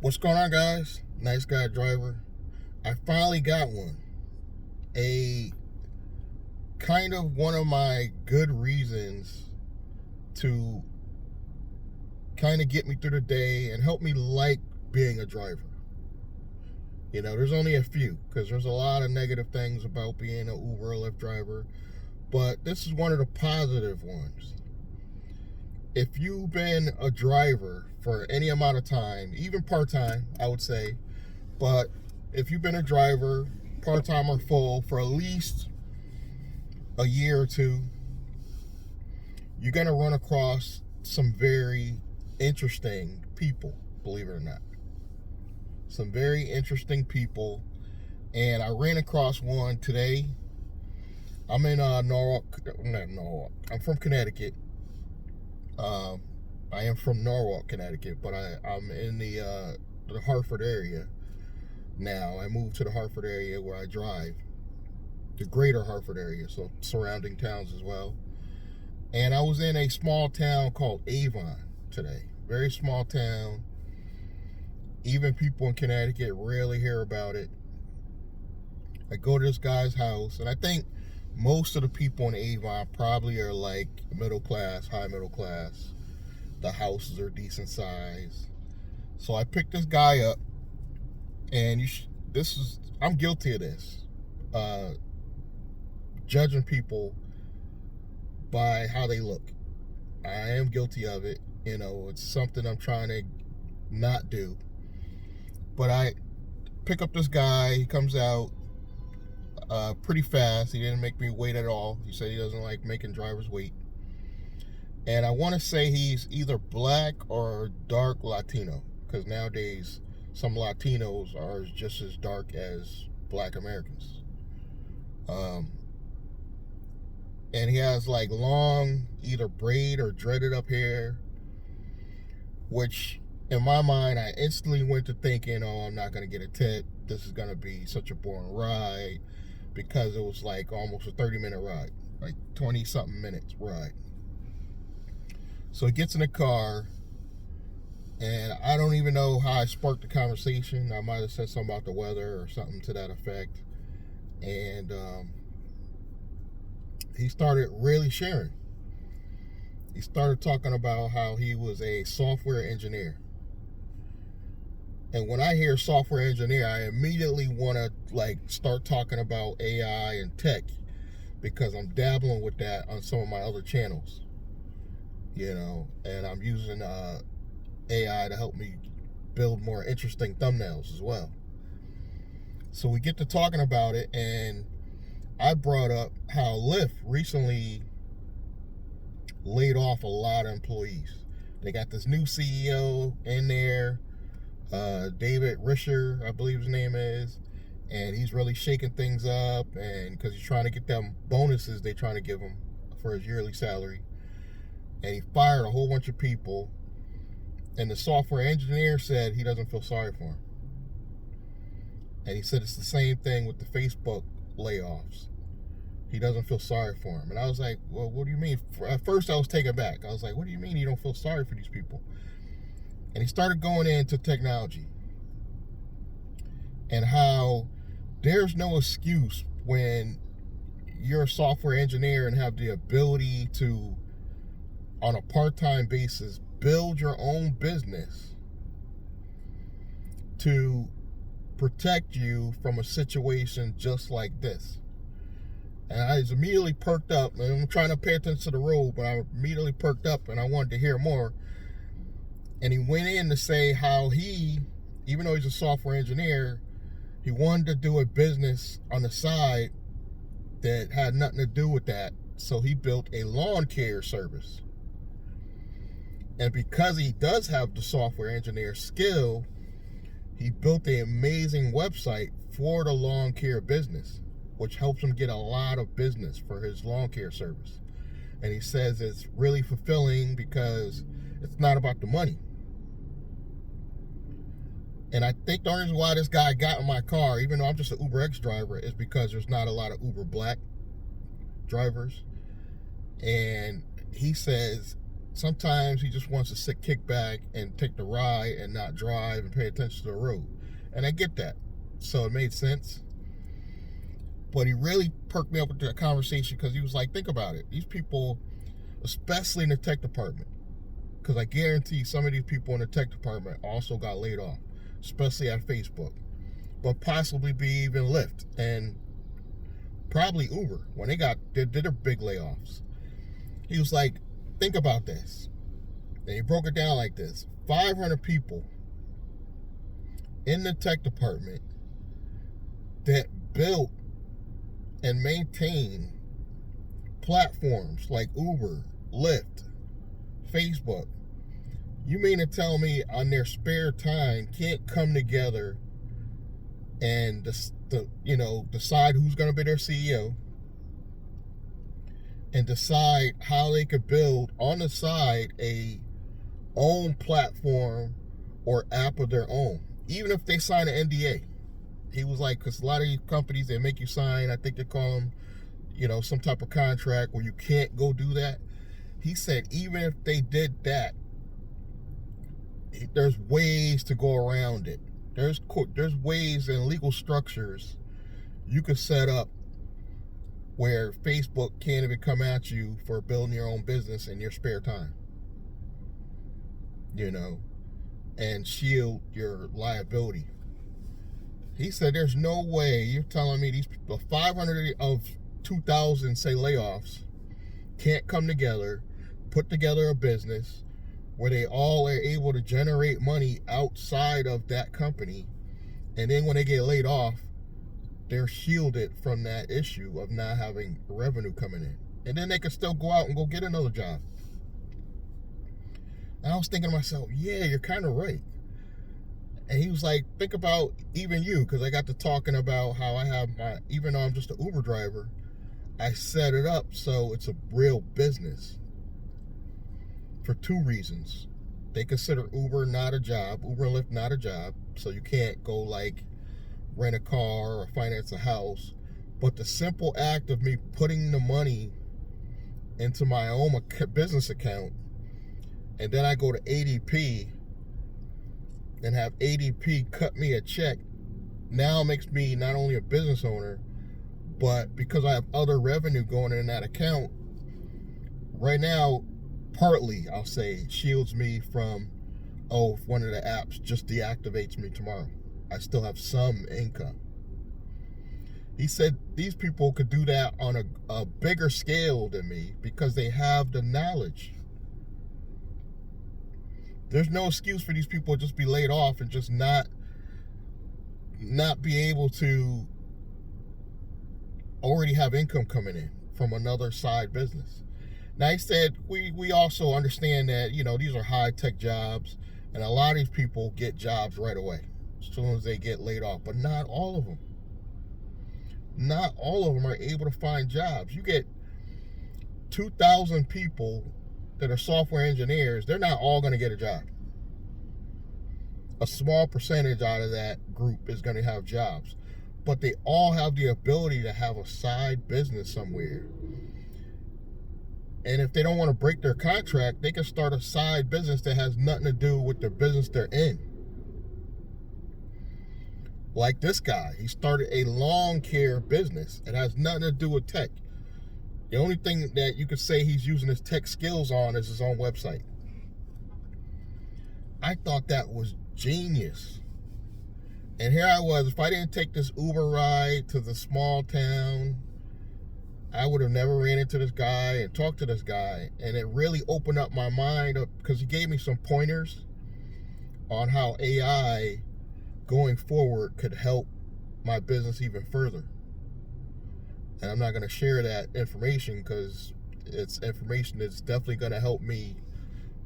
What's going on, guys? Nice guy driver. I finally got one. A kind of one of my good reasons to kind of get me through the day and help me like being a driver. You know, there's only a few because there's a lot of negative things about being an Uber or Lyft driver, but this is one of the positive ones. If you've been a driver for any amount of time, even part-time, I would say, but if you've been a driver, part-time or full, for at least a year or two, you're going to run across some very interesting people, believe it or not. Some very interesting people. And I ran across one today. I'm in Norwalk. I'm from Connecticut. I am from Norwalk, Connecticut, but I'm in the Hartford area now. I moved to the Hartford area where I drive, the greater Hartford area, so surrounding towns as well. And I was in a small town called Avon today. Very small town. Even people in Connecticut rarely hear about it. I go to this guy's house, and I think most of the people in Avon probably are like middle class, high middle class. The houses are decent size. So I picked this guy up, and I'm guilty of this. Judging people by how they look. I am guilty of it. You know, it's something I'm trying to not do. But I pick up this guy. He comes out pretty fast. He didn't make me wait at all. He said he doesn't like making drivers wait. And I want to say he's either black or dark Latino, because nowadays some Latinos are just as dark as black Americans. And he has like long, either braid or dreaded up hair, which in my mind, I instantly went to thinking, oh, I'm not going to get a tip. This is going to be such a boring ride, because it was like almost a 30-minute ride, like 20-something minutes ride. So he gets in the car, and I don't even know how I sparked the conversation. I might have said something about the weather or something to that effect. And he started really sharing. He started talking about how he was a software engineer. And when I hear software engineer, I immediately want to like start talking about AI and tech, because I'm dabbling with that on some of my other channels. You know, and I'm using AI to help me build more interesting thumbnails as well. So we get to talking about it, and I brought up how Lyft recently laid off a lot of employees. They got this new CEO in there, David Risher, I believe his name is, and he's really shaking things up, and because he's trying to get them bonuses they're trying to give him for his yearly salary. And he fired a whole bunch of people, and the software engineer said he doesn't feel sorry for him. And he said it's the same thing with the Facebook layoffs. He doesn't feel sorry for him. And I was like, well, what do you mean? At first I was taken back. I was like, what do you mean you don't feel sorry for these people? And he started going into technology and how there's no excuse when you're a software engineer and have the ability to, on a part-time basis, build your own business to protect you from a situation just like this. And I was immediately perked up, and I'm trying to pay attention to the road, but I immediately perked up, and I wanted to hear more. And he went in to say how he, even though he's a software engineer, he wanted to do a business on the side that had nothing to do with that. So he built a lawn care service. And because he does have the software engineer skill, he built an amazing website for the lawn care business, which helps him get a lot of business for his lawn care service. And he says it's really fulfilling because it's not about the money. And I think the reason why this guy got in my car, even though I'm just an UberX driver, is because there's not a lot of Uber Black drivers. And he says sometimes he just wants to sit, kick back, and take the ride and not drive and pay attention to the road. And I get that. So it made sense. But he really perked me up with that conversation because he was like, think about it. These people, especially in the tech department, because I guarantee some of these people in the tech department also got laid off, especially at Facebook, but possibly be even Lyft and probably Uber when they did their big layoffs. He was like, think about this. And he broke it down like this. 500 people in the tech department that built and maintain platforms like Uber, Lyft, Facebook. You mean to tell me on their spare time can't come together and decide who's going to be their CEO and decide how they could build on the side a own platform or app of their own, even if they sign an NDA. He was like, because a lot of these companies, they make you sign, I think they call them, some type of contract where you can't go do that. He said even if they did that, there's ways to go around it. There's ways and legal structures you could set up where Facebook can't even come at you for building your own business in your spare time, and shield your liability. He said there's no way you're telling me these people, 500 of 2,000, say, layoffs, can't come together, put together a business where they all are able to generate money outside of that company, and then when they get laid off, they're shielded from that issue of not having revenue coming in. And then they can still go out and go get another job. And I was thinking to myself, yeah, you're kind of right. And he was like, think about even you, because I got to talking about how I have even though I'm just an Uber driver, I set it up so it's a real business for two reasons. They consider Uber not a job, Uber and Lyft not a job, so you can't go like rent a car or finance a house. But the simple act of me putting the money into my own business account, and then I go to ADP and have ADP cut me a check, now makes me not only a business owner, but because I have other revenue going in that account, right now, partly, I'll say, shields me from, if one of the apps just deactivates me tomorrow. I still have some income. He said these people could do that on a bigger scale than me because they have the knowledge. There's no excuse for these people to just be laid off and just not be able to already have income coming in from another side business. Now, he said we also understand that, these are high-tech jobs, and a lot of these people get jobs right away as soon as they get laid off, but not all of them. Not all of them are able to find jobs. You get 2,000 people that are software engineers, they're not all going to get a job. A small percentage out of that group is going to have jobs, but they all have the ability to have a side business somewhere. And if they don't want to break their contract, they can start a side business that has nothing to do with the business they're in. Like this guy, he started a lawn care business. It has nothing to do with tech. The only thing that you could say he's using his tech skills on is his own website. I thought that was genius. And here I was, if I didn't take this Uber ride to the small town, I would have never ran into this guy and talked to this guy. And it really opened up my mind up because he gave me some pointers on how AI going forward could help my business even further. And I'm not going to share that information because it's information that's definitely going to help me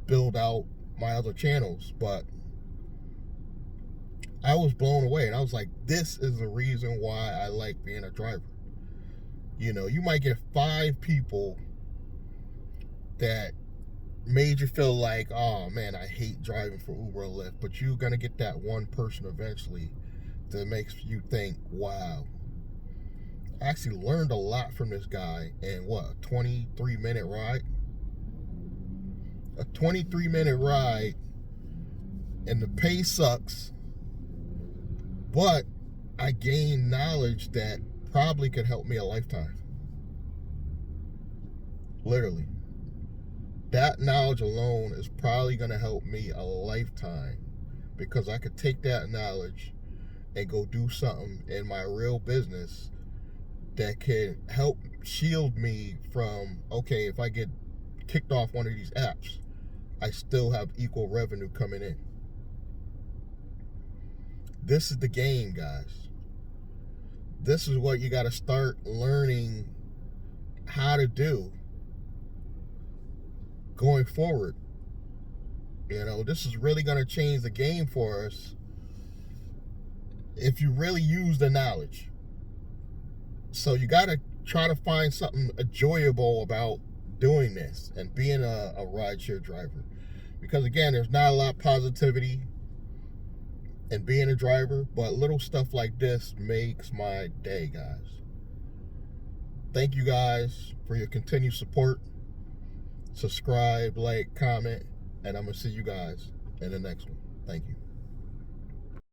build out my other channels. But I was blown away, and I was like, this is the reason why I like being a driver. You might get 5 people that made you feel like, oh man, I hate driving for Uber or Lyft, but you're going to get that one person eventually that makes you think, wow. I actually learned a lot from this guy in a 23-minute ride. a 23-minute ride, and the pay sucks, but I gained knowledge that probably could help me a lifetime. Literally. That knowledge alone is probably going to help me a lifetime, because I could take that knowledge and go do something in my real business that can help shield me from, okay, if I get kicked off one of these apps, I still have equal revenue coming in. This is the game, guys. This is what you got to start learning how to do going forward. You know, this is really going to change the game for us if you really use the knowledge. So you got to try to find something enjoyable about doing this and being a rideshare driver. Because again, there's not a lot of positivity in being a driver, but little stuff like this makes my day, guys. Thank you guys for your continued support. Subscribe, like, comment, and I'm going to see you guys in the next one. Thank you.